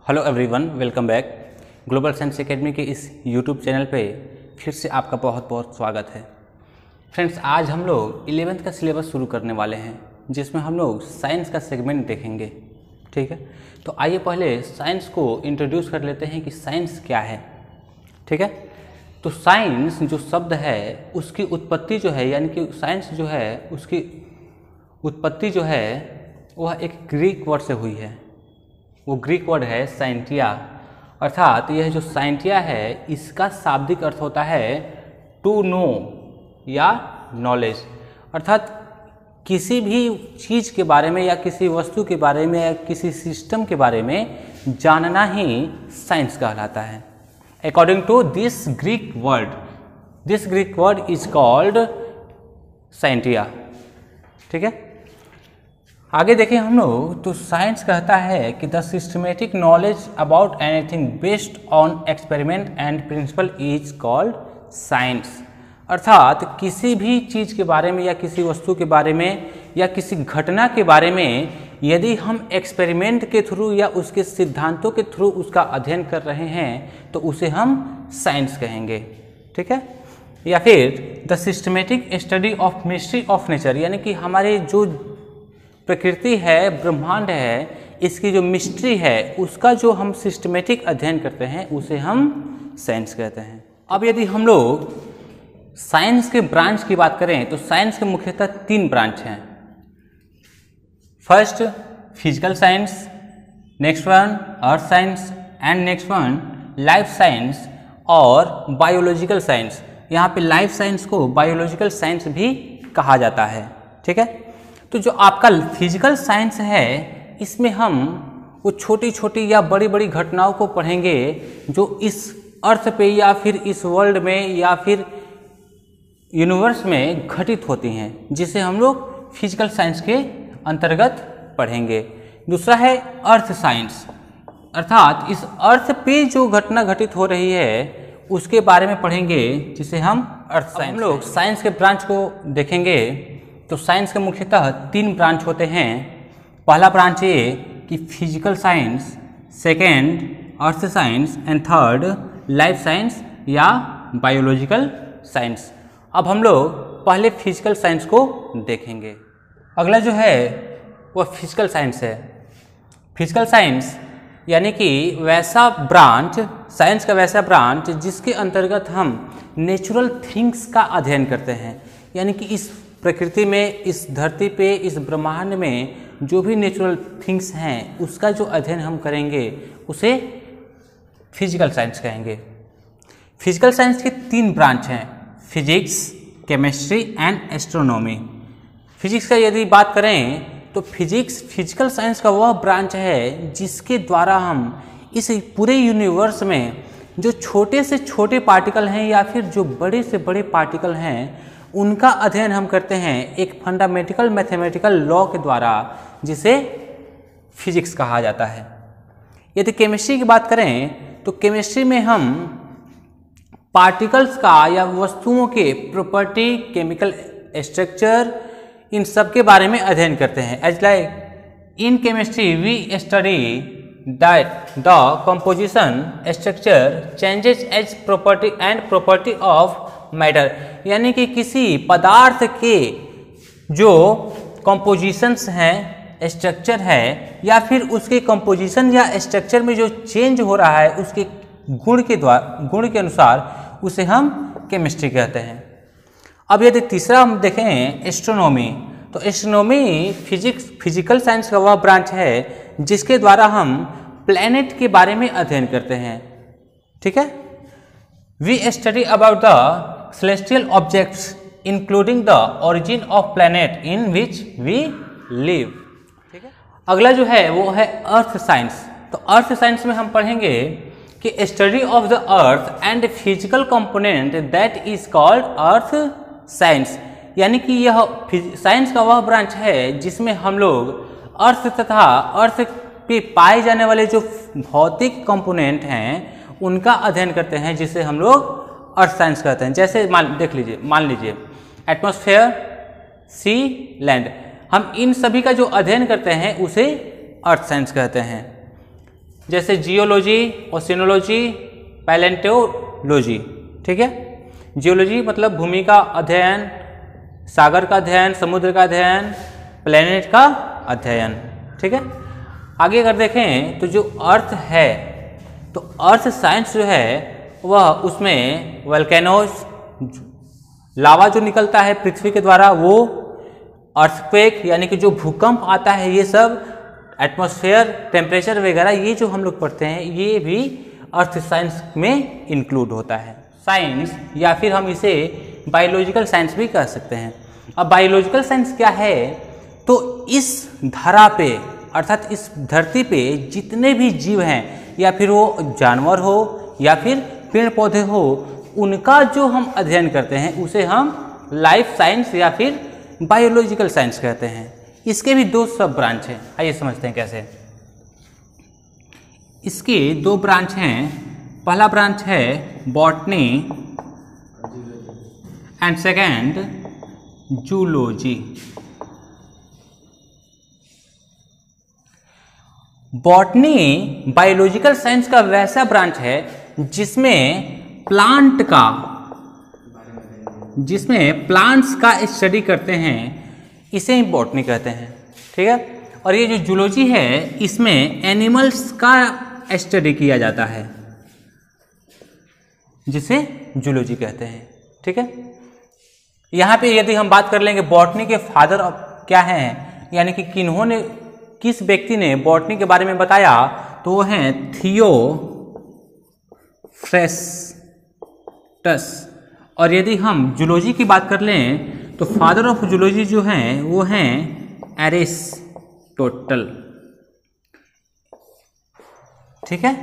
Hello everyone, welcome back. Global science academy के इस YouTube channel पे फिर से आपका बहुत बहुत स्वागत है। फ्रेंड्स, आज हम लोग 11th का सिलेबस शुरू करने वाले हैं, जिसमें हम लोग साइंस का सेगमेंट देखेंगे। ठीक है, तो आइए पहले साइंस को इंट्रोड्यूस कर लेते हैं कि साइंस क्या है। ठीक है, तो साइंस जो शब्द है उसकी उत्पत्ति जो है, यानी कि साइंस जो है उसकी उत्पत्ति जो है वह एक ग्रीक वर्ड से हुई है। वो ग्रीक वर्ड है साइंटिया, अर्थात यह जो साइंटिया है इसका शाब्दिक अर्थ होता है टू नो या नॉलेज, अर्थात किसी भी चीज़ के बारे में या किसी वस्तु के बारे में या किसी सिस्टम के बारे में जानना ही साइंस कहलाता है। According to this Greek word is called scientia. ठीक है, आगे देखें हम लोग, तो साइंस कहता है कि the systematic knowledge about anything based on experiment and principle is called science, अर्थात किसी भी चीज़ के बारे में या किसी वस्तु के बारे में या किसी घटना के बारे में यदि हम एक्सपेरिमेंट के थ्रू या उसके सिद्धांतों के थ्रू उसका अध्ययन कर रहे हैं तो उसे हम साइंस कहेंगे। ठीक है, या फिर the systematic study of mystery of nature, यानी कि हमारे जो प्रकृति है, ब्रह्मांड है, इसकी जो मिस्ट्री है उसका जो हम सिस्टमेटिक अध्ययन करते हैं उसे हम साइंस कहते हैं। अब यदि हम लोग साइंस के ब्रांच की बात करें तो साइंस के मुख्यतः 3 ब्रांच हैं। First physical science, next one earth science and next one life science और बायोलॉजिकल साइंस। यहाँ पे लाइफ साइंस को बायोलॉजिकल साइंस भी कहा जाता है। ठीक है, तो जो आपका फिजिकल साइंस है इसमें हम वो छोटी छोटी या बड़ी बड़ी घटनाओं को पढ़ेंगे जो इस अर्थ पे या फिर इस वर्ल्ड में या फिर यूनिवर्स में घटित होती हैं, जिसे हम लोग फिजिकल साइंस के अंतर्गत पढ़ेंगे। दूसरा है अर्थ साइंस, अर्थात इस अर्थ पे जो घटना घटित हो रही है उसके बारे में पढ़ेंगे, जिसे हम अर्थ साइंस। हम लोग साइंस के ब्रांच को देखेंगे तो साइंस के मुख्यतः 3 ब्रांच होते हैं। पहला ब्रांच ये कि physical science, second earth science and third life science या बायोलॉजिकल साइंस। अब हम लोग पहले फिजिकल साइंस को देखेंगे। अगला जो है वह फिजिकल साइंस है। फिजिकल साइंस यानी कि वैसा ब्रांच, साइंस का वैसा ब्रांच जिसके अंतर्गत हम नेचुरल थिंग्स का अध्ययन करते हैं, यानी कि इस प्रकृति में, इस धरती पे, इस ब्रह्मांड में जो भी नेचुरल थिंग्स हैं उसका जो अध्ययन हम करेंगे उसे फिजिकल साइंस कहेंगे। फिजिकल साइंस के 3 ब्रांच हैं, physics, chemistry and astronomy. Physics का यदि बात करें तो फिजिकल साइंस का वह ब्रांच है जिसके द्वारा हम इस पूरे यूनिवर्स में जो छोटे से छोटे पार्टिकल हैं या फिर जो बड़े से बड़े पार्टिकल हैं उनका अध्ययन हम करते हैं एक फंडामेंटल मैथमेटिकल लॉ के द्वारा, जिसे फिजिक्स कहा जाता है। यदि केमिस्ट्री की बात करें तो केमिस्ट्री में हम पार्टिकल्स का या वस्तुओं के प्रॉपर्टी, केमिकल स्ट्रक्चर, इन सब के बारे में अध्ययन करते हैं। As like in chemistry we study that the composition, structure, changes as property and property of matter, यानी कि किसी पदार्थ के जो कंपोजिशंस हैं, स्ट्रक्चर है, या फिर उसके कंपोजिशन या स्ट्रक्चर में जो चेंज हो रहा है उसके गुण के अनुसार उसे हम केमिस्ट्री कहते हैं। अब यदि तीसरा हम देखें एस्ट्रोनॉमी, तो एस्ट्रोनॉमी फिजिकल साइंस का वह ब्रांच है जिसके द्वारा हम प्लैनेट के बारे में अध्ययन करते हैं। ठीक है, we study about the celestial objects including the origin of planet in which we live। ठीक है, अगला जो है वो है अर्थ साइंस। तो अर्थ साइंस में हम पढ़ेंगे कि study of the earth and physical component that is called earth science, यानी कि यह साइंस का वह ब्रांच है जिसमें हम लोग अर्थ तथा अर्थ पे पाए जाने वाले जो भौतिक कंपोनेंट हैं उनका अध्ययन करते हैं, जिसे हम लोग अर्थ साइंस कहते हैं। जैसे मान लीजिए एटमॉस्फेयर, सी, लैंड, हम इन सभी का जो अध्ययन करते हैं उसे अर्थ साइंस कहते हैं। जैसे जियोलॉजी, ओशिनोलॉजी, पैलेंटोलॉजी। ठीक है, जियोलॉजी मतलब भूमि का अध्ययन, सागर का अध्ययन, समुद्र का अध्ययन, प्लेनेट का अध्ययन। ठीक है, आगे अगर देखें तो जो अर्थ है, तो अर्थ साइंस जो है वह उसमें वोल्केनोज, लावा जो निकलता है पृथ्वी के द्वारा वो, अर्थक्वेक यानी कि जो भूकंप आता है, ये सब एटमॉस्फेयर, टेम्परेचर वगैरह ये जो हम लोग पढ़ते हैं ये भी अर्थ साइंस में इंक्लूड होता है। साइंस या फिर हम इसे बायोलॉजिकल साइंस भी कह सकते हैं। अब बायोलॉजिकल साइंस क्या है, तो इस धरा पे अर्थात इस धरती पे जितने भी जीव हैं, या फिर वो जानवर हो या फिर पेड़ पौधे हो, उनका जो हम अध्ययन करते हैं उसे हम लाइफ साइंस या फिर बायोलॉजिकल साइंस कहते हैं। इसके भी दो सब ब्रांच हैं, आइए समझते हैं कैसे। इसके दो ब्रांच हैं। पहला ब्रांच है botany and second zoology. Botany biological science का वैसा ब्रांच है जिसमें प्लांट्स का स्टडी करते हैं, इसे ही बॉटनी कहते हैं। ठीक है, और ये जो जूलॉजी है इसमें एनिमल्स का स्टडी किया जाता है, जिसे जूलॉजी कहते हैं। ठीक है, यहाँ पे यदि हम बात कर लेंगे बॉटनी के फादर क्या हैं, यानी कि किस व्यक्ति ने बॉटनी के बारे में बताया, तो वो हैं थियोफ्रेस्टस। और यदि हम जूलॉजी की बात कर लें तो फादर ऑफ जूलॉजी जो हैं वो हैं एरिस्टोटल। ठीक है,